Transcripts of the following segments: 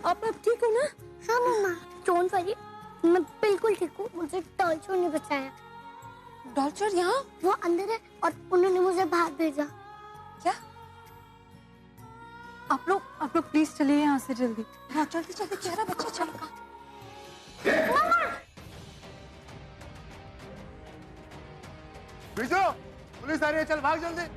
आप ठीक हो ना? हाँ मम्मा, डोंट वरी, मैं बिल्कुल ठीक हूँ। मुझे टॉर्चर ने बचाया। डॉक्टर यहाँ? वो अंदर है और उन्होंने मुझे बाहर भेजा। क्या? आप लोग प्लीज चलिए यहाँ से जल्दी। हाँ जल्दी जल्दी, क्यारा बच्चा चलेगा। बिजू, पुलिस आ रही है, चल भाग जल्दी।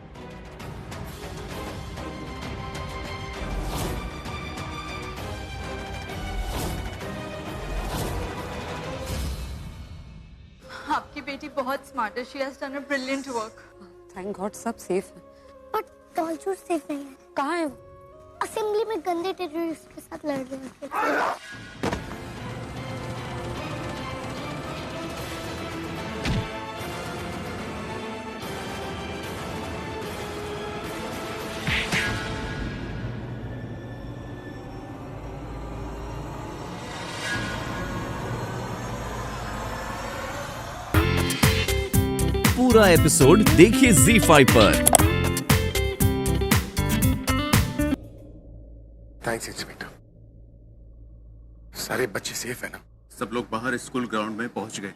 आपकी बेटी बहुत स्मार्ट है। She has done a brilliant work. Thank God सब सेफ है। पर टॉर्चर सेफ नहीं है। कहाँ है? असेंबली में गंदे टेररिस्ट के साथ लड़ रहे हैं। पूरा एपिसोड देखिए ZEE5 पर। Thanks inspector. सारे बच्चे सेफ है ना? सब लोग बाहर स्कूल ग्राउंड में पहुंच गए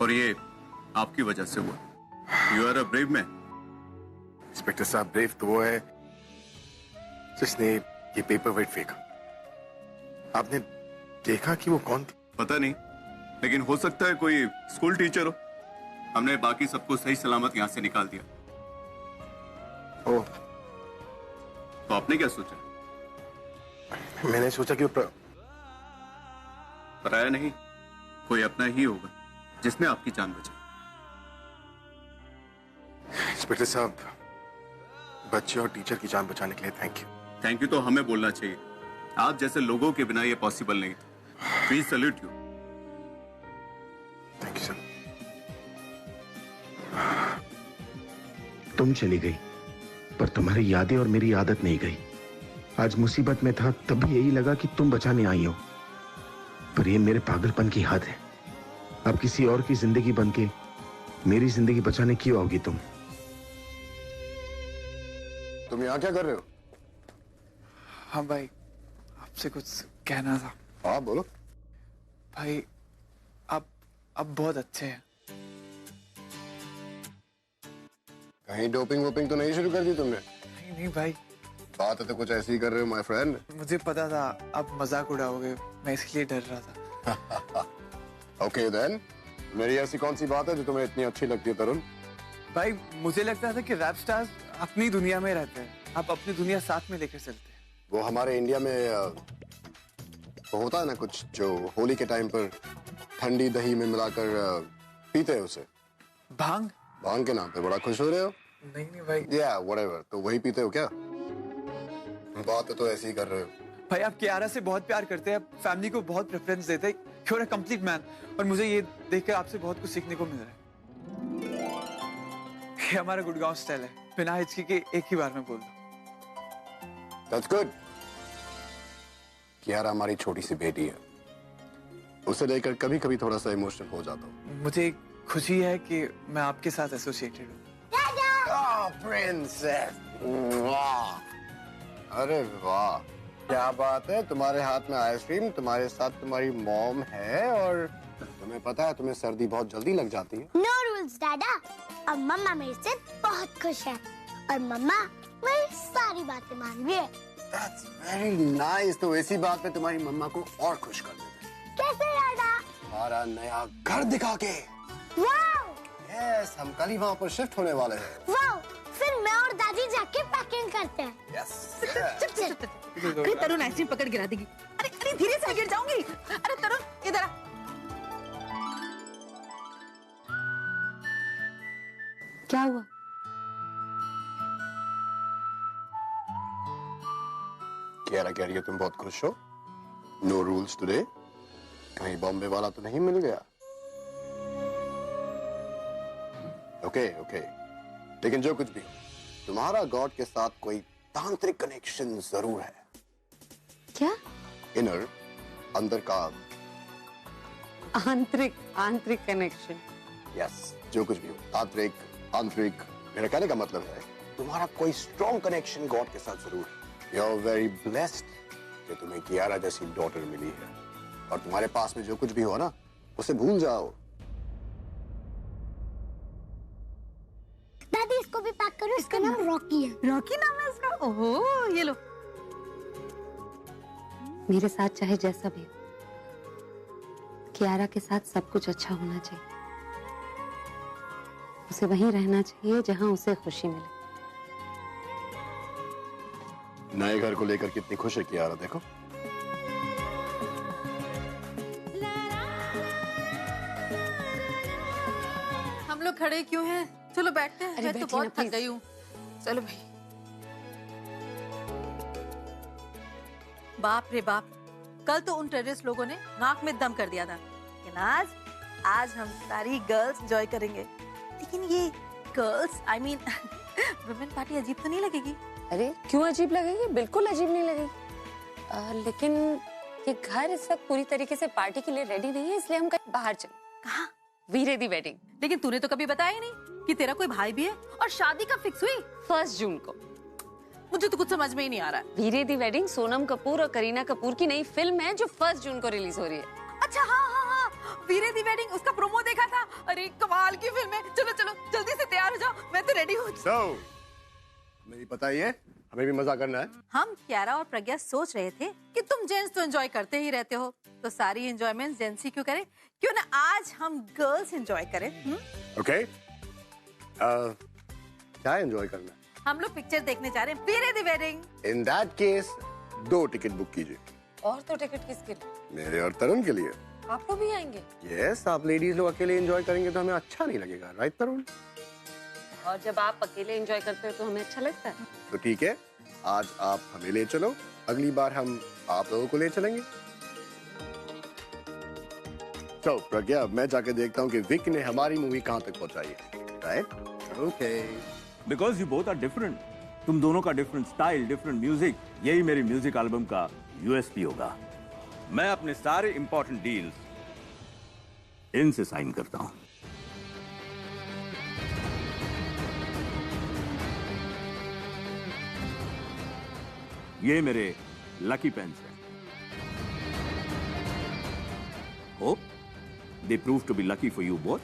और ये आपकी वजह से हुआ। You are a brave man. Inspector साहब, ब्रेव तो वो है जिसने ये पेपर वेट फेंका। आपने देखा कि वो कौन थी? पता नहीं, लेकिन हो सकता है कोई स्कूल टीचर हो। हमने बाकी सबको सही सलामत यहाँ से निकाल दिया। ओह, तो आपने क्या सोचा? मैंने सोचा कि वो पराया नहीं, कोई अपना ही होगा जिसने आपकी जान बचाई। इंस्पेक्टर साहब, बच्चे और टीचर की जान बचाने के लिए थैंक यू। थैंक यू तो हमें बोलना चाहिए। आप जैसे लोगों के बिना ये पॉसिबल नहीं था। Please salute you. Thank you sir. तुम चली गई, पर तुम्हारी यादें और मेरी आदत नहीं गई। आज मुसीबत में था तब भी यही लगा कि तुम बचाने आई हो, पर ये मेरे पागलपन की हद है। अब किसी और की जिंदगी बनके मेरी जिंदगी बचाने क्यों आओगी तुम? तुम यहाँ क्या कर रहे हो? हाँ भाई, आपसे कुछ कहना था। हाँ बोलो। भाई आप बहुत अच्छे हैं। कहीं डोपिंग वोपिंग तो नहीं शुरू कर दी तुमने? नहीं भाई, बात है तो कुछ ऐसी ही कर रहे हो माय फ्रेंड। मुझे पता था आप मजाक उड़ाओगे, मैं इसलिए डर रहा था। ओके देन, मेरी ऐसी कौन सी बात है जो तुम्हें इतनी अच्छी लगती है तरुण? भाई मुझे लगता था कि रैप स्टार्स अपनी दुनिया में रहते हैं, आप अपनी दुनिया साथ में लेकर चलते हैं। वो हमारे इंडिया में वो होता है ना कुछ, जो होली के टाइम पर ठंडी दही में मिलाकर पीते हैं उसे। भांग? भांग के नाम पे बड़ा खुश हो रहे हो? नहीं भाई। या व्हाटएवर, तो वही पीते हो क्या? बात तो ऐसी ही कर रहे हो। भाई आप कियारा से बहुत प्यार करते हैं, आप फैमिली को बहुत प्रेफरेंस देते हैं। You are a complete man, और मुझे ये देखकर आपसे बहुत कुछ सीखने को मिल रहा है। ये हमारा गुड़गांव स्टाइल है, बिना हिचकी के एक ही बार में बोल दो। That's good। कियारा हमारी छोटी सी बेटी है, उसे लेकर कभी कभी थोड़ा सा इमोशनल हो जाता हूँ। मुझे खुशी है कि मैं आपके साथ एसोसिएटेड हूँ। प्रिंसेस, अरे वाह, क्या बात है। तुम्हारे हाथ में आइसक्रीम, तुम्हारे साथ तुम्हारी मॉम है, और तुम्हें पता है तुम्हें सर्दी बहुत जल्दी लग जाती है। नो रूल्स दादा। अब मम्मा मेरे से बहुत खुश है और मम्मा मेरी सारी बातें मान रही है। That's very nice। तो इसी बात पे तुम्हारी मम्मा को और खुश कर देते हैं। कैसे दादा? हमारा नया घर दिखा के। वाओ! यस, हम कल ही वहाँ पर शिफ्ट होने वाले हैं। वाओ! फिर मैं और दादी जाके पैकिंग करते हैं। यस। अरे तरुण आइसक्रीम पकड़ गिरा देगी। अरे धीरे से, गिर जाऊंगी। अरे तरुण इधर आ। क्या हुआ? कियारा कह रही है तुम बहुत खुश हो। No rules today. कहीं बॉम्बे वाला तो नहीं मिल गया? ओके ओके, लेकिन जो कुछ भी हो, तुम्हारा गॉड के साथ कोई तांत्रिक कनेक्शन जरूर है। क्या? इनर, अंदर का। आंतरिक कनेक्शन। यस, जो कुछ भी हो, तांत्रिक, आंतरिक, मेरा कहने का मतलब है तुम्हारा कोई स्ट्रॉन्ग कनेक्शन गॉड के साथ जरूर है। यू आर वेरी ब्लेस्ड कि तुम्हें कियारा जैसी डॉटर मिली है और तुम्हारे पास में जो कुछ भी हो ना उसे भूल जाओ। दादी इसको भी पैक करो, इसका नाम रॉकी है। रॉकी नाम है इसका? ओहो, ये लो। मेरे साथ चाहे जैसा भी हो, कियारा के साथ सब कुछ अच्छा होना चाहिए। उसे वहीं रहना चाहिए जहां उसे खुशी मिले। नए घर को लेकर कितनी खुश है कियारा, देखो। हम लोग खड़े क्यों हैं? चलो बैठते हैं। मैं तो बहुत थक गई हूँ। चलो भाई। बाप रे बाप, कल तो उन टेररिस्ट लोगों ने नाक में दम कर दिया था, लेकिन आज हम सारी गर्ल्स एंजॉय करेंगे। लेकिन ये girls, I mean women party अजीब तो नहीं लगेगी? अरे क्यों अजीब लगेगी? बिल्कुल अजीब नहीं लगेगी। लेकिन ये घर इस वक्त पूरी तरीके से पार्टी के लिए रेडी नहीं है, इसलिए हम कहीं बाहर चले। कहाँ? वीरे दी वेडिंग। लेकिन तूने तो कभी बताया ही नहीं कि तेरा कोई भाई भी है, और शादी कब फिक्स हुई? 1 जून को। मुझे तो कुछ समझ में ही नहीं आ रहा है। वीरे दी वेडिंग सोनम कपूर और करीना कपूर की नई फिल्म है जो 1 जून को रिलीज हो रही है। अच्छा हाँ, वीरे दी वेडिंग, उसका प्रोमो देखा था। अरे कमाल की फिल्म है। चलो चलो जल्दी से तैयार हो जाओ, मैं तो रेडी हूँ। मेरी पता ही है, हमें भी मजा करना है। हम कियारा और प्रज्ञा सोच रहे थे कि तुम जेंट्स तो एंजॉय करते ही रहते हो, तो सारी एंजॉयमेंट जेंट्स ही क्यों करें? क्यों ना आज हम गर्ल्स एंजॉय करें? ओके, क्या एंजॉय करना है? हम लोग पिक्चर देखने जा रहे हैं, Veere Di wedding. In that case 2 ticket book कीजिए। और तो टिकट किसके लिए? मेरे और तरुण के लिए। आप लोग भी आएंगे? यस, आप लेडीज लोग अकेले एंजॉय करेंगे तो हमें अच्छा नहीं लगेगा, राइट तरुण? और जब आप अकेले एंजॉय करते हो तो हमें अच्छा लगता है। तो ठीक है, आज आप हमें ले चलो, अगली बार हम आप लोगों को ले चलेंगे। तो प्रज्ञा, मैं जाके देखता हूँ कि विक ने हमारी मूवी कहाँ तक पहुँचाई है, right? Okay. Because you both are different. तुम दोनों का डिफरेंट स्टाइल, डिफरेंट म्यूजिक, यही मेरी म्यूजिक एल्बम का यूएसपी होगा। मैं अपने सारे इंपॉर्टेंट डील्स इनसे साइन करता हूं। ये मेरे लकी पेन्स हैं। Hope they prove to be lucky for you both.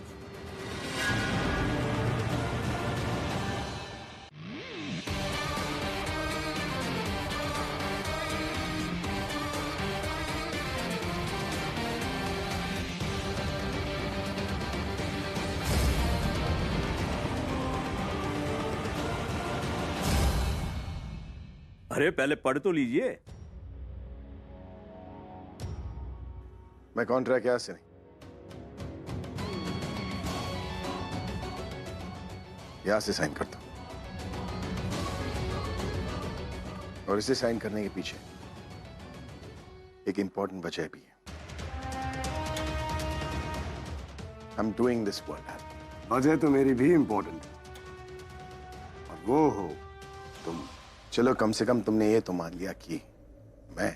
अरे पहले पढ़ तो लीजिए। मैं कॉन्ट्रैक्ट यहाँ से नहीं, यहां से साइन करता हूं। और इसे साइन करने के पीछे एक इंपॉर्टेंट वजह भी है। I'm doing this for that. वजह तो मेरी भी इंपॉर्टेंट है, और वो हो तुम। चलो, कम से कम तुमने ये तो मान लिया कि मैं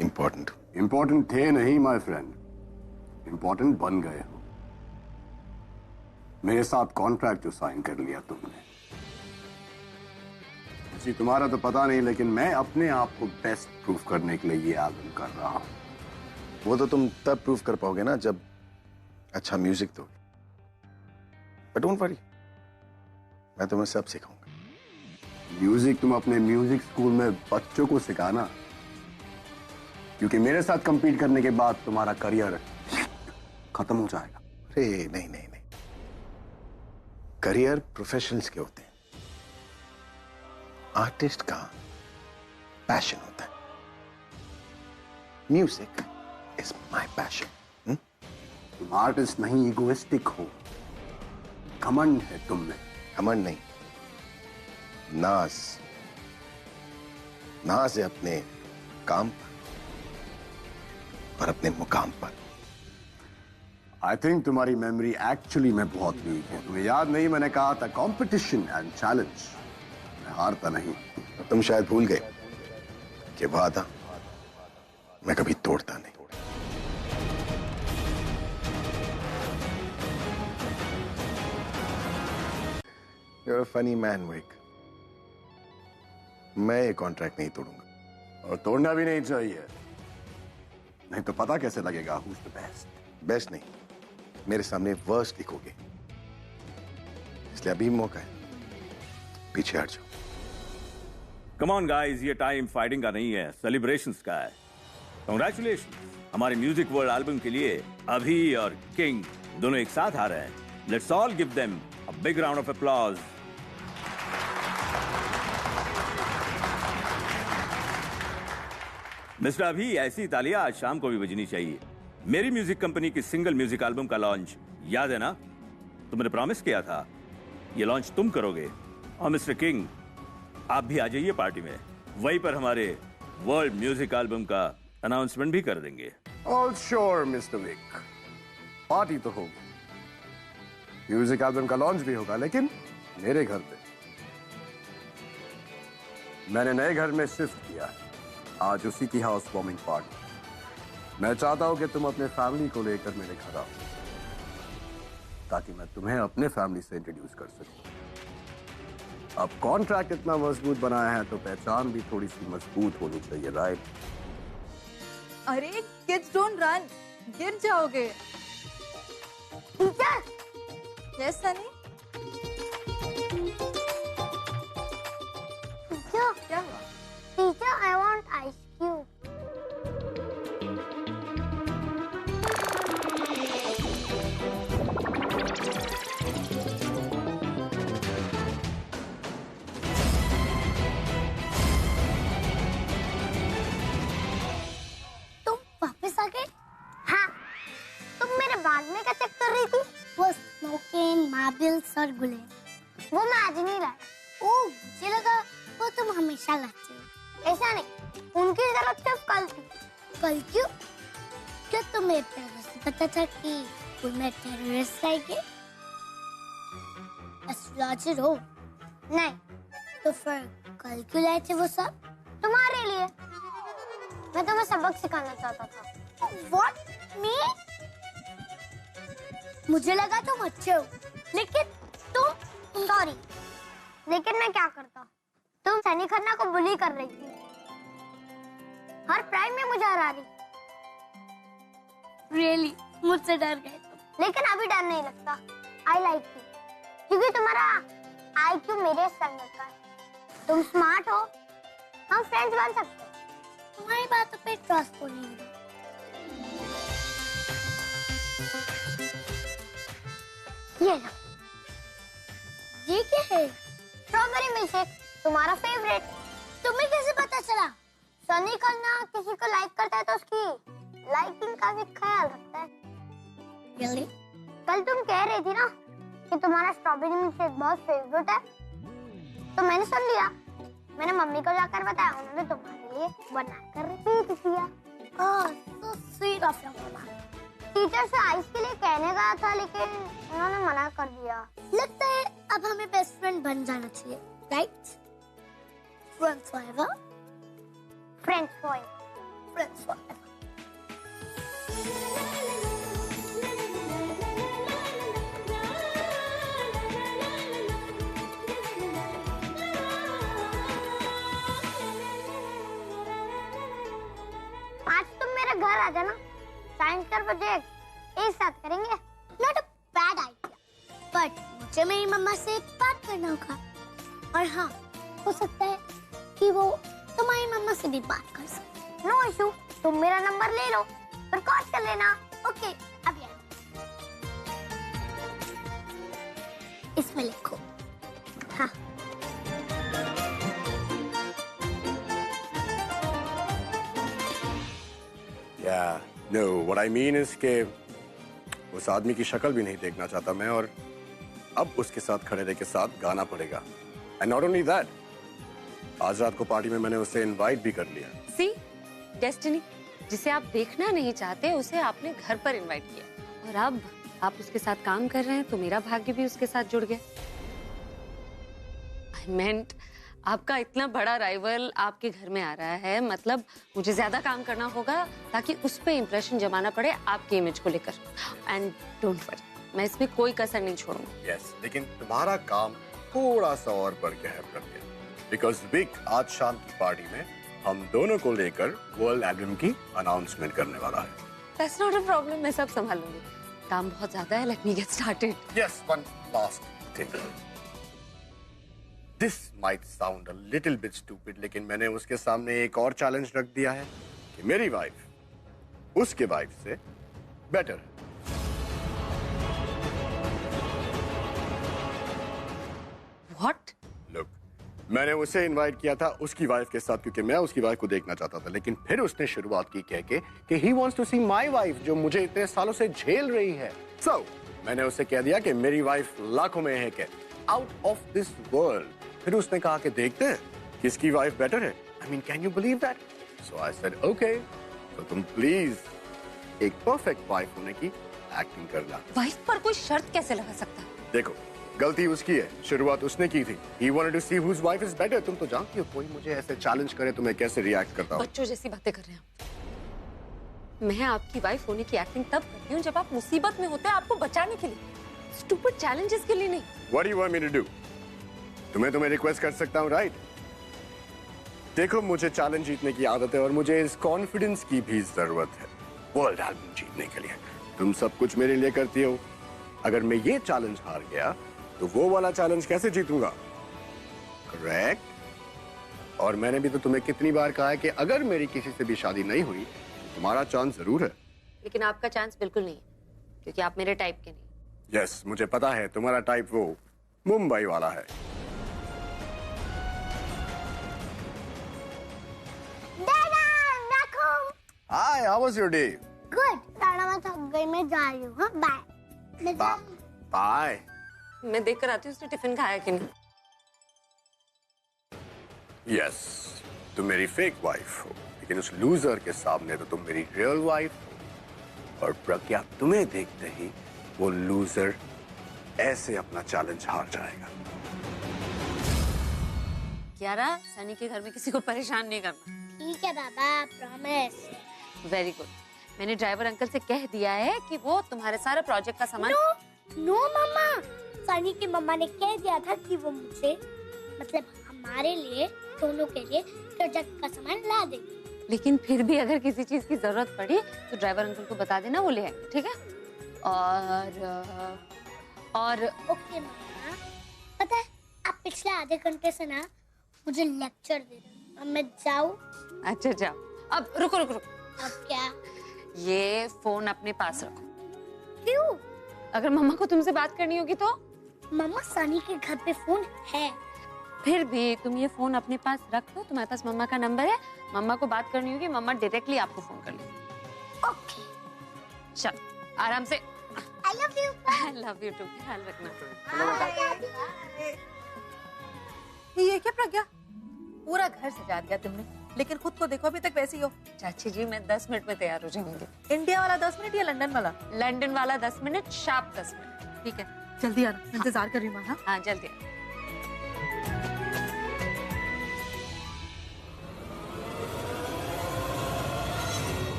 इंपॉर्टेंट हूं। इंपॉर्टेंट थे नहीं माय फ्रेंड, इंपॉर्टेंट बन गए हो। मेरे साथ कॉन्ट्रैक्ट जो साइन कर लिया तुमने, जी तुम्हारा तो पता नहीं, लेकिन मैं अपने आप को बेस्ट प्रूफ करने के लिए ये एल्बम कर रहा हूं। वो तो तुम तब प्रूव कर पाओगे ना जब अच्छा म्यूजिक दोगे। बट डोंट वरी, मैं तुम्हें सब सिखाऊंगा। म्यूजिक तुम अपने म्यूजिक स्कूल में बच्चों को सिखाना, क्योंकि मेरे साथ कंपीट करने के बाद तुम्हारा करियर खत्म हो जाएगा। अरे नहीं नहीं नहीं, करियर प्रोफेशनल्स के होते हैं, आर्टिस्ट का पैशन होता है। Music is my passion. तुम आर्टिस्ट नहीं, इगोइस्टिक हो। घमंड है तुम में। घमंड नहीं, नाज। नाज है अपने काम पर और अपने मुकाम पर। आई थिंक तुम्हारी मेमोरी एक्चुअली में बहुत वीक है। तुम्हें याद नहीं, मैंने कहा था कंपटीशन एंड चैलेंज, मैं हारता नहीं। तुम शायद भूल गए कि वादा मैं कभी तोड़ता नहीं। You're a funny man, Vic. मैं ये कॉन्ट्रैक्ट नहीं तोड़ूंगा। और तोड़ना भी नहीं चाहिए, नहीं तो पता कैसे लगेगा who's the best? बेस्ट नहीं, मेरे सामने वर्स्ट लिखोगे, इसलिए अभी मौका है, पीछे हट जाओ। कम ऑन गाइस, ये टाइम फाइटिंग का नहीं है, सेलिब्रेशंस का है। कांग्रेचुलेशन, हमारे म्यूजिक वर्ल्ड एल्बम के लिए अभी और किंग दोनों एक साथ आ रहे हैं। Let's all give them a big round of applause. Mister अभी, ऐसी तालियां आज शाम को भी बजनी चाहिए। मेरी म्यूजिक कंपनी की सिंगल म्यूजिक एल्बम का लॉन्च याद है ना? तुमने प्रॉमिस किया था ये लॉन्च तुम करोगे। और मिस्टर किंग, आप भी आ जाइए पार्टी में, वहीं पर हमारे वर्ल्ड म्यूजिक एल्बम का अनाउंसमेंट भी कर देंगे। All sure mister Vic, party तो होगी, म्यूजिक एल्बम का लॉन्च भी होगा, लेकिन मेरे घर पे। मैंने नए घर में शिफ्ट किया है, आज उसी की हाउस वार्मिंग पार्टी। मैं चाहता हूं कि तुम अपने फैमिली को लेकर मेरे घर आओ, ताकि मैं तुम्हें अपने फैमिली से इंट्रोड्यूस कर सकूं। अब कॉन्ट्रैक्ट इतना मजबूत बनाया है तो पहचान भी थोड़ी सी मजबूत होनी चाहिए, राइट? अरे किड्स डोंट रन, गिर जाओगे। Teacher, yes Sunny. टीचर, क्या हुआ? Teacher, I want ice cube. तुम वापस आ गए? हाँ, तुम मेरे बैग में क्या चेक कर रही थी? वो स्मोकिंग, मार्बल्स और गुलेल, वो मैं आज नहीं लाया। ओह, मुझे लगा वो तुम हमेशा लाते हो। ऐसा नहीं, उनकी जरूरत सिर्फ कल थी। कल क्यों? क्या तुम्हें पहले से पता था कि स्कूल में टेररिस्ट आएंगे? एस्ट्रोलॉजर हो? नहीं, तो फिर कल क्यों लाए थे वो सब? तुम्हारे लिए। मैं तुम्हें सबक सिखाना चाहता था। What? Me? मुझे लगा तुम अच्छे हो, लेकिन तुम सॉरी। लेकिन मैं क्या करता? तुम सनी खन्ना को बुली कर रही थी, हर प्राइम में मुझे हरा रही। Really? मुझसे डर गए तुम। लेकिन अभी डर नहीं लगता। I like you, क्योंकि तुम्हारा IQ मेरे संग का है। तुम स्मार्ट हो, हम फ्रेंड्स बन सकते हैं। तुम्हारी बातों पे ट्रस्ट हो नहीं है। ये लो। ये क्या है? स्ट्रॉबेरी मिल्कशेक, तुम्हारा फेवरेट। तुम्हें कैसे पता चला? सनी खन्ना किसी को लाइक करता है तो उसकी लाइकिंग का भी ख्याल रखता है। Really? कल तुम कह रही थी ना कि तुम्हारा स्ट्रॉबेरी मिल्कशेक बहुत फेवरेट है, तो मैंने सुन लिया। मैंने मम्मी को जाकर बताया, उन्होंने तुम्हारे लिए बनाकर रिपीट किया। ओह, so sweet of your mama. Teacher से आइस के लिए कहने गया था, लेकिन उन्होंने मना कर दिया। लगता है अब हमें बेस्ट फ्रेंड बन जाना चाहिए, right? Friends forever. Friends forever. Friends forever. आज तुम मेरे घर आ जाना, साइंस का प्रोजेक्ट एक साथ करेंगे। Not a bad idea, but मुझे मेरी मम्मा से बात करना होगा। और हाँ, हो सकता है कि वो तुम्हारी मम्मा से भी बात कर सके। नो इशू, तुम मेरा नंबर ले लो और कॉल कर लेना। ओके, अब यार इसमें लिखो। हाँ, Yeah, no, what I mean is कि उस आदमी की शक्ल भी नहीं देखना चाहता मैं, और अब उसके साथ खड़े रह के साथ गाना पड़ेगा। And not only that, आज रात को पार्टी में मैंने उसे इनवाइट भी कर लिया। See, डेस्टिनी, जिसे आप देखना नहीं चाहते उसे आपने घर पर इनवाइट किया, और अब आप उसके साथ काम कर रहे हैं तो मेरा भाग्य भी उसके साथ जुड़ गया। I meant, आपका इतना बड़ा राइवल आपके घर में आ रहा है, मतलब मुझे ज्यादा काम करना होगा ताकि उस पे इंप्रेशन जमाना पड़े आपकी इमेज को लेकर। एंड डोंट वरी, मैं इसमें कोई कसर नहीं छोड़ूंगी। Yes, लेकिन तुम्हारा काम थोड़ा सा और बढ़ के है कर दिया, बिकॉज विक आज शाम की पार्टी में हम दोनों को लेकर वर्ल्ड एल्बम की अनाउंसमेंट करने वाला है। That's not a problem, मैं सब संभालूंगी। काम बहुत ज्यादा है, let me get started. Yes, one last thing. This might sound a little bit stupid, लेकिन मैंने उसके सामने एक और चैलेंज रख दिया है कि मेरी वाइफ उसके वाइफ से बेटर है। What? Look, मैंने उसे इनवाइट किया था उसकी वाइफ के साथ क्योंकि मैं उसकी वाइफ को देखना चाहता था, लेकिन फिर उसने शुरुआत की कह के कि he wants to see my wife जो मुझे इतने सालों से झेल रही है। So, मैंने उसे कह दिया कि मेरी वाइफ लाखों में है के out of this world। फिर उसने कहा कि देखते हैं किसकी वाइफ बेटर है। I mean, can you believe that? So I said, okay, तो तुम प्लीज एक परफेक्ट वाइफ होने की एक्टिंग करना। वाइफ पर कोई शर्त कैसे लगा सकता है? देखो, गलती उसकी है, शुरुआत उसने की थी। He wanted to see whose wife is better। तुम तो जानती हो कोई मुझे ऐसे चैलेंज करे तो मैं कैसे रिएक्ट करता हूँ। बच्चों जैसी बातें कर रहे हैं। मैं आपकी वाइफ होने की एक्टिंग तब करती हूँ जब आप मुसीबत में होते हैं, आपको बचाने के लिए, स्टूपिड चैलेंजेस के लिए नहीं। What do you want me to do? तुम्हें रिक्वेस्ट कर सकता हूँ, राइट? देखो, मुझे चैलेंज जीतने की आदत है और मुझे इस कॉन्फिडेंस की भी जरूरत है वर्ल्ड एल्बम जीतने के लिए। तुम सब कुछ मेरे लिए करती हो, अगर मैं ये चैलेंज हार गया तो वो वाला चैलेंज कैसे जीतूंगा? करेक्ट। और मैंने भी तो तुम्हें कितनी बार कहा है कि अगर मेरी किसी से भी शादी नहीं हुई तो तुम्हारा चांस जरूर है। लेकिन आपका चांस बिल्कुल नहीं है क्योंकि आप मेरे टाइप के नहीं। यस, मुझे पता है तुम्हारा टाइप वो मुंबई वाला है। Hi, how was your day? Good. ताड़ा मैं थक गई, मैं जा रही हूँ। बाय। बाय। मैं देख कर आती हूँ उसने टिफिन खाया कि नहीं। यस, तुम मेरी फेक वाइफ हो, लेकिन उस लूजर के सामने तो तुम मेरी रियल वाइफ हो। और प्रज्ञा, तुम्हें देखते ही वो लूजर ऐसे अपना चैलेंज हार जाएगा। कियारा, सनी के घर में किसी को परेशान नहीं करना। ठीक है बाबा, प्रॉमिस। Very good. मैंने ड्राइवर अंकल से कह दिया है कि वो तुम्हारे सारे प्रोजेक्ट का सामान। नो मम्मा, सनी की मम्मा ने कह दिया था कि वो मुझे, मतलब हमारे लिए, दोनों के लिए प्रोजेक्ट का सामान ला देगी। लेकिन फिर भी अगर किसी चीज की जरूरत पड़ी तो ड्राइवर अंकल को बता देना, वो ले आएंगे, ठीक है? और ओके मम्मा। पता है, आप पिछले आधे घंटे से ना मुझे लेक्चर दे रहे हो। अब मैं जाऊँ? अच्छा जाओ। अब रुको रुको रुको। अब क्या? ये फोन अपने पास रखो। क्यों? अगर मम्मा को तुमसे बात करनी होगी तो? मम्मा, सनी के घर पे फोन है। फिर भी तुम ये फोन अपने पास रख लो, तुम्हारे पास मम्मा का नंबर है, मम्मा को बात करनी होगी, मम्मा डायरेक्टली आपको फोन कर लेगी। ओके। चल, आराम से। I love you। I love you too। ख्याल रखना। ये क्या प्रज्ञा, पूरा घर सजा दिया तुमने, लेकिन खुद को देखो अभी तक वैसी हो। चाची जी, मैं 10 मिनट में तैयार हो जाऊंगी। इंडिया वाला 10 मिनट या लंदन वाला? लंदन वाला 10 मिनट, शार्प 10 मिनट। ठीक है, जल्दी आना, इंतजार कर रही हूँ। हाँ हाँ, जल्दी आ।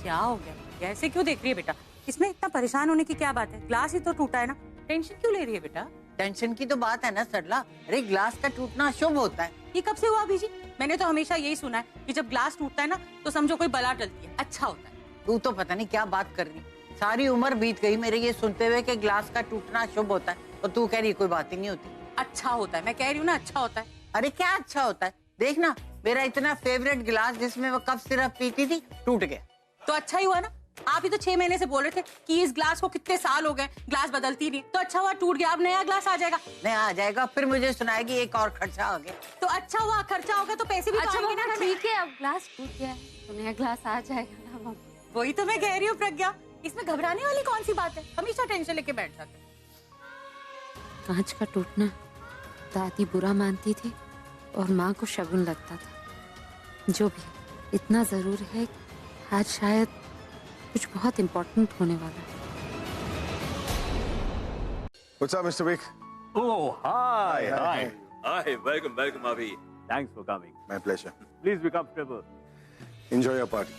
क्या हो गया? ऐसे क्यों देख रही है बेटा? इसमें इतना परेशान होने की क्या बात है? ग्लास ही तो टूटा है ना, टेंशन क्यों ले रही है बेटा? टेंशन की तो बात है ना सरला, अरे ग्लास का टूटना शुभ होता है। ये कब से हुआ अभी जी? मैंने तो हमेशा यही सुना है कि जब ग्लास टूटता है ना तो समझो कोई बला टलती है, अच्छा होता है। तू तो पता नहीं क्या बात कर रही, सारी उम्र बीत गई मेरे ये सुनते हुए कि ग्लास का टूटना शुभ होता है, और तू कह रही कोई बात ही नहीं होती। अच्छा होता है, मैं कह रही हूँ ना, अच्छा होता है। अरे क्या अच्छा होता है? देखना, मेरा इतना फेवरेट गिलास जिसमें वो कप सिरप पीती थी टूट गया। तो अच्छा ही हुआ ना, आप ही तो 6 महीने से बोल रहे थे कि इस ग्लास को कितने साल हो गए, ग्लास बदलती नहीं, तो अच्छा हुआ टूट गया, अब नया ग्लास आ जाएगा। नया आ जाएगा, फिर मुझे सुनाएगी एक और खर्चा आ गया। तो अच्छा हुआ, खर्चा होगा तो पैसे भी अच्छा तो आएंगे ना। ठीक है, अब ग्लास टूट गया है तो नया ग्लास आ जाएगा ना मम्मा। वही तो मैं कह रही हूँ प्रज्ञा, इसमें घबराने वाली कौन सी बात है? हमेशा टेंशन लेके बैठ जाते। कांच का टूटना दादी बुरा मानती थी और माँ को शगुन लगता था। जो भी, इतना जरूर है आज शायद कुछ बहुत इम्पोर्टेंट होने वाला है। What's up, Mr. Vic? Oh, hi, Hi, hi, hi. hi. Welcome, Avi. Thanks for coming. My pleasure. Please be comfortable. Enjoy your party.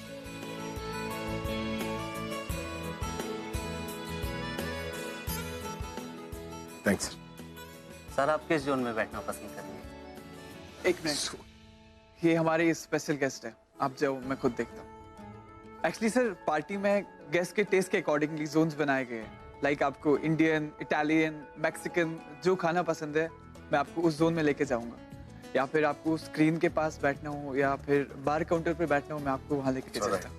Thanks. Sir आप किस जोन में बैठना पसंद करेंगे? एक मिनट, ये हमारे स्पेशल गेस्ट है, आप जाओ, मैं खुद देखता हूँ। एक्चुअली सर पार्टी में गेस्ट के टेस्ट के अकॉर्डिंगली जोन्स बनाए गए हैं। लाइक आपको इंडियन, इटालियन, मैक्सिकन जो खाना पसंद है मैं आपको उस जोन में लेके जाऊंगा, या फिर आपको स्क्रीन के पास बैठना हो या फिर बार काउंटर पे बैठना हो, मैं आपको वहां लेके चलता हूँ।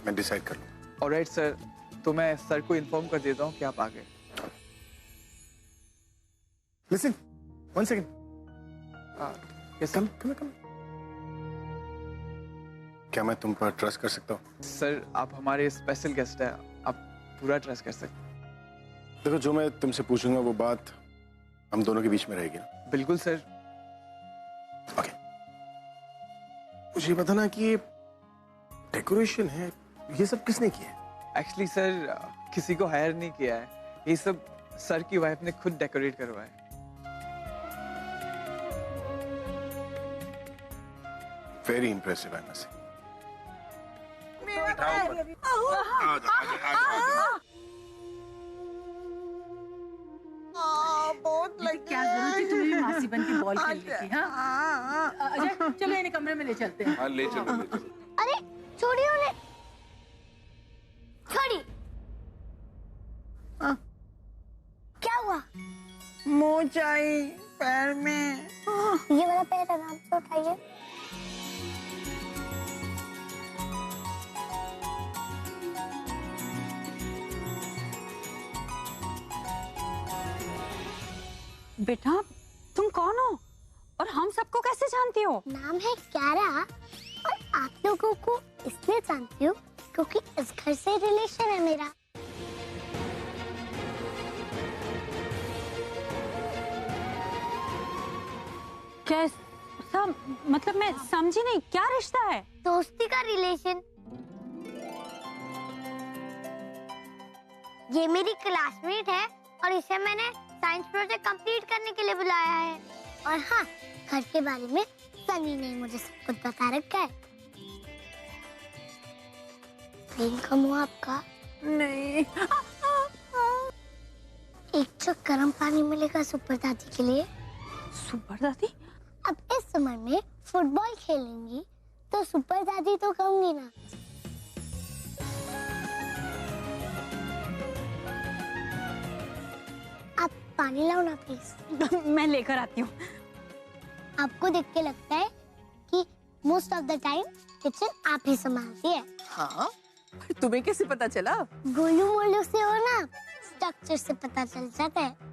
मैं डिसाइड कर लूँ। ऑलराइट सर, तो मैं सर को इन्फॉर्म कर देता हूँ कि आप आ गए। Listen, one second. Yes come. क्या मैं तुम पर ट्रस्ट कर सकता हूँ? सर आप हमारे स्पेशल गेस्ट हैं, आप पूरा ट्रस्ट कर सकते हैं। देखो, जो मैं तुमसे पूछूंगा वो बात हम दोनों के बीच में रहेगी ना? बिल्कुल सर। ओके, मुझे बताना कि ये डेकोरेशन है, ये सब किसने किया है? एक्चुअली सर किसी को हायर नहीं किया है, ये सब सर की वाइफ ने खुद डेकोरेट करवाया है। Very impressive, I must say. क्या जरूरत थी तुम्हें मासी बन के बॉल खेलने की? हाँ अजय, चलो इन्हें कमरे में ले चलते हैं। हाँ ले चलो। अरे छोड़ी उन्हें, छोड़ी। क्या हुआ? मोच आई पैर में। ये वाला पैर आराम से उठाइए। बेटा तुम कौन हो और हम सबको कैसे जानती हो? नाम है क्यारा और आप लोगों को इसलिए जानती हूँ क्योंकि इस घर से रिलेशन है मेरा। कैसा? मतलब मैं समझी नहीं, क्या रिश्ता है? दोस्ती का रिलेशन। ये मेरी क्लासमेट है और इसे मैंने साइंस प्रोजेक्ट कंप्लीट करने के लिए बुलाया है। और हाँ, घर के बारे में सनी ने मुझे सब कुछ बता रखा है। पेन कम हुआ आपका? नहीं। एक जग गर्म पानी मिलेगा सुपर दादी के लिए। सुपर दादी? अब इस समर में फुटबॉल खेलेंगी तो सुपर दादी तो कहूंगी ना। आप पानी लाओ ना प्लीज। मैं लेकर आती हूँ। आपको देख के लगता है कि most of the time kitchen आप ही संभालती है। हाँ, तुम्हें कैसे पता चला? गोलू मोलू से हो ना, स्ट्रक्चर से पता चल जाता है।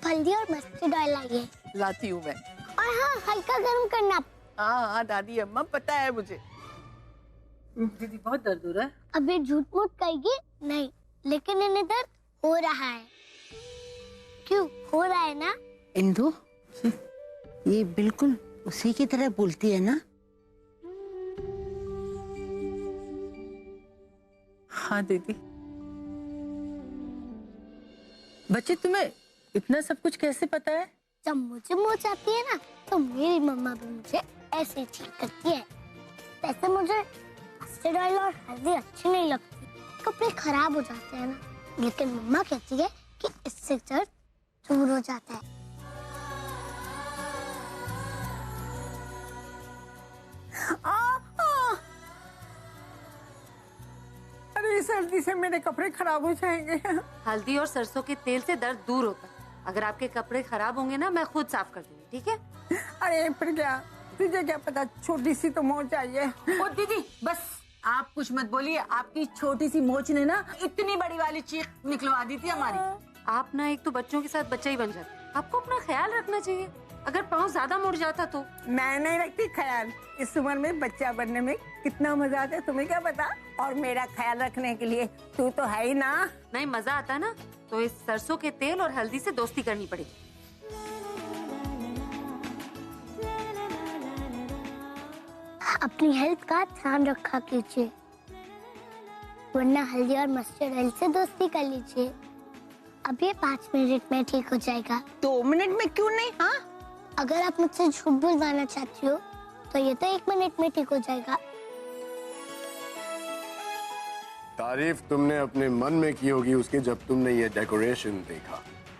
हल्दी और मस्टर्ड ऑयल लाइए। लाती हूँ मैं। और हाँ, हल्का गर्म करना। हाँ दादी अम्मा, पता है मुझे। दीदी बहुत दर्द हो रहा है। अब ये झूठ मूठ कहेगी नहीं, लेकिन इन्हें दर्द हो रहा है। क्यों हो रहा है ना? इंदु, ये बिल्कुल उसी की तरह बोलती है ना? हाँ दीदी। बच्चे तुम्हें इतना सब कुछ कैसे पता है? जब मुझे मोच आती है ना, तो मेरी मम्मा भी मुझे ऐसे ही ठीक करती है। वैसे मुझे मस्टर्ड ऑयल और हल्दी अच्छी नहीं लगती, कपड़े खराब हो जाते हैं ना, लेकिन मम्मा कहती है कि इससे दर्द दूर हो जाता है। अरे सर्दी से मेरे कपड़े खराब हो जाएंगे। हल्दी और सरसों के तेल से दर्द दूर होता है। अगर आपके कपड़े खराब होंगे ना, मैं खुद साफ कर दूंगी, ठीक है? अरे फिर क्या, तुझे क्या पता, छोटी सी तो मोच आई है। ओ दीदी बस आप कुछ मत बोलिए, आपकी छोटी सी मोच ने ना इतनी बड़ी वाली चीख निकलवा दी थी हमारी। आप ना एक तो बच्चों के साथ बच्चा ही बन जाते, आपको अपना ख्याल रखना चाहिए। अगर पाँव ज्यादा मुड़ जाता तो? मैं नहीं रखती ख्याल, इस उम्र में बच्चा बनने में कितना मजा आता है तुम्हें क्या पता। और मेरा ख्याल रखने के लिए तू तो है ही ना। नहीं मजा आता ना, तो इस सरसों के तेल और हल्दी से दोस्ती करनी पड़ेगी। अपनी हेल्थ का ध्यान रखा कीजिए, वरना हल्दी और मस्टर्ड ऑयल से दोस्ती कर लीजिए। अब ये 5 मिनट में ठीक हो जाएगा। 2 मिनट में क्यों नहीं? हाँ, अगर आप मुझसे झूठ बुलवाना चाहती हो तो ये तो 1 मिनट में ठीक हो जाएगा। तारीफ तुमने अपने मन में की होगी उसकी जब तुमने ये डेकोरेशन देखा।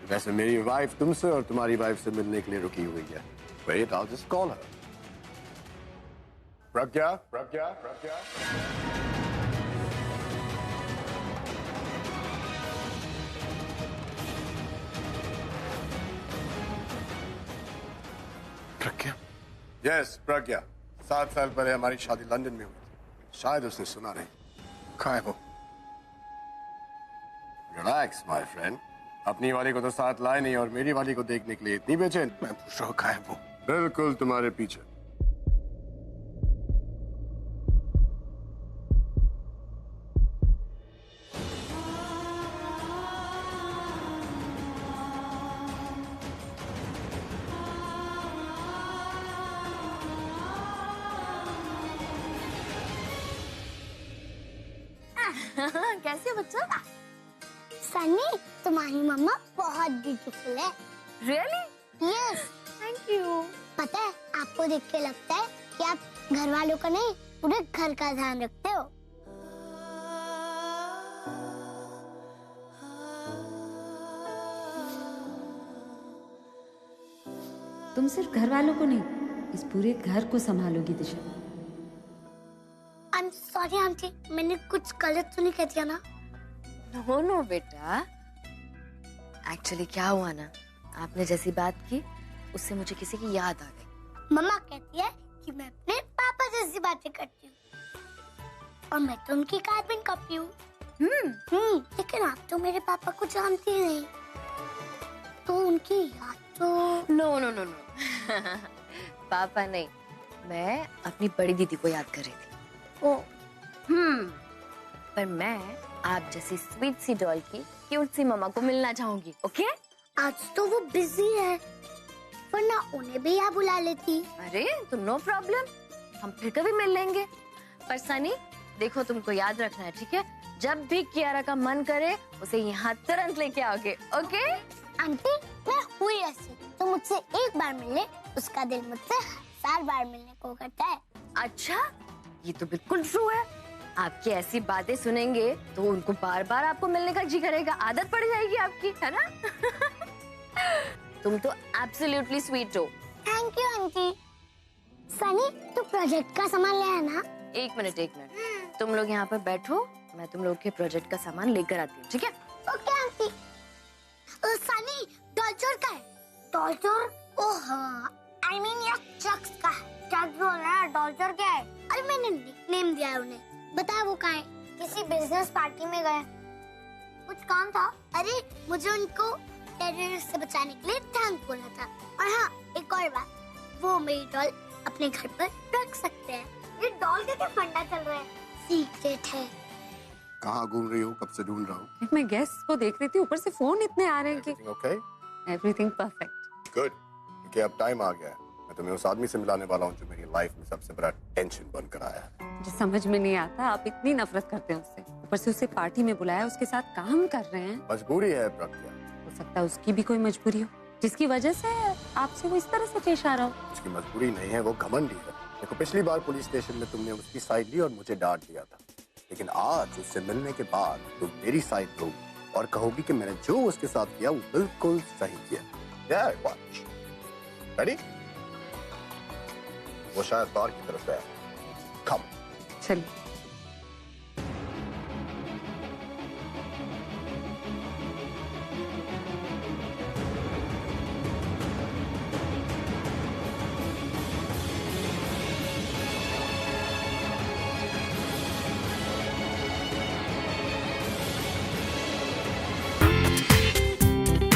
वैसे मेरी वाइफ तुमसे और तुम्हारी वाइफ से मिलने के लिए रुकी हुई है। Wait, I'll just call her. प्रज्ञा, प्रज्ञा, प्रज्ञा। प्रज्ञा? Yes, प्रज्ञा। 7 साल पहले हमारी शादी लंदन में हुई थी। शायद उसने सुना नहीं। कहाँ है वो? Relax, my friend. अपनी वाली को तो साथ लाए नहीं और मेरी वाली को देखने के लिए इतनी बेचैन। मैं पूछ रहा हूँ कहाँ है वो? बिल्कुल तुम्हारे पीछे। कैसे हो बच्चा? सनी, तुम्हारी मम्मा बहुत ब्यूटीफुल है। Really? Yes. Thank you. पता है, आपको देख के लगता है कि आप घर वालों का नहीं, पूरे घर का ध्यान रखते हो। तुम सिर्फ घर वालों को नहीं, इस पूरे घर को संभालोगी दिशा। I'm sorry आंटी, मैंने कुछ गलत तो नहीं कह दिया ना? नो बेटा, एक्चुअली क्या हुआ ना, आपने जैसी बात की उससे मुझे किसी की याद आ गई। मम्मा कहती है कि मैं अपने पापा जैसी बातें करती हूँ और मैं तो उनकी कार्बन कॉपी हूँ। लेकिन आप तो मेरे पापा को जानती नहीं, तो उनकी याद तो। नो पापा नहीं, मैं अपनी बड़ी दीदी को याद कर रही थी। पर मैं आप जैसी स्वीट सी डॉल की क्यूट सी मम्मा को मिलना चाहूंगी। ओके? आज तो वो बिजी है, वरना उन्हें भी यहाँ बुला लेती। अरे तो नो प्रॉब्लम, हम फिर कभी मिल लेंगे। पर सनी देखो, तुमको याद रखना है, ठीक है? जब भी कियारा का मन करे उसे यहाँ तुरंत लेके आओगे। ओके? आंटी, मैं हुई ऐसी, तो मुझसे एक बार मिले उसका दिल मुझसे 1000 बार मिलने को करता है। अच्छा, ये तो बिल्कुल ट्रू है। आपकी ऐसी बातें सुनेंगे तो उनको बार बार आपको मिलने का जी करेगा, आदत पड़ जाएगी आपकी, है ना? तुम तो एब्सोल्युटली स्वीट हो। Thank you aunty. सनी, तू प्रोजेक्ट का सामान ले आना। एक मिनट, तुम लोग यहाँ पर बैठो, मैं तुम लोग के प्रोजेक्ट का सामान लेकर आती हूँ, ठीक है? Okay aunty. सनी, डॉल्चर का है? डॉल्चर? ओह हाँ, I mean ये चक्स का है। चक्स बोल रहा है, डॉल्चर क्या है? अरे मैंने निकनेम दिया है उन्हें। बता वो कहाँ है? किसी बिजनेस पार्टी में गए, कुछ काम था। अरे मुझे उनको टेररिस्ट से बचाने के लिए थैंक बोलना था। और हाँ, एक और बात, वो मेरी डॉल अपने घर पर रख सकते हैं। ये डॉल का क्या फंडा चल रहा है? सीक्रेट है। कहाँ घूम रही हो? कब से ढूंढ रहा हूँ। मैं गेस्ट को देख रही थी, ऊपर से फोन इतने आ रहे हैं कि ओके? Everything perfect. गुड, क्योंकि अब टाइम आ गया है। मैं तुम्हें उस आदमी से मिलाने वाला हूँ जो मेरी लाइफ में सबसे बड़ा टेंशन बनकर आया है। मुझे समझ में नहीं आता, आप इतनी नफरत करते हैं उससे, ऊपर से उसे पार्टी में बुलाया, उसके साथ काम कर रहे हैं। मजबूरी है प्रज्ञा। हो सकता है उसकी भी कोई मजबूरी हो, जिसकी वजह से आपसे वो इस तरह से पेश आ रहा हो। उसकी मजबूरी नहीं है, वो घमंडी है। देखो, पिछली बार पुलिस स्टेशन में तुमने उसकी साइड ली और मुझे डांट दिया था, लेकिन आज उससे मिलने के बाद तुम मेरी साइड लोगी और कहोगी कि मैंने जो उसके साथ किया वो बिल्कुल सही किया। Yeah, watch. Ready? वो शायद बाहर की तरफ है। Come. चलिए।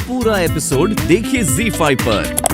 पूरा एपिसोड देखिए ZEE5 पर।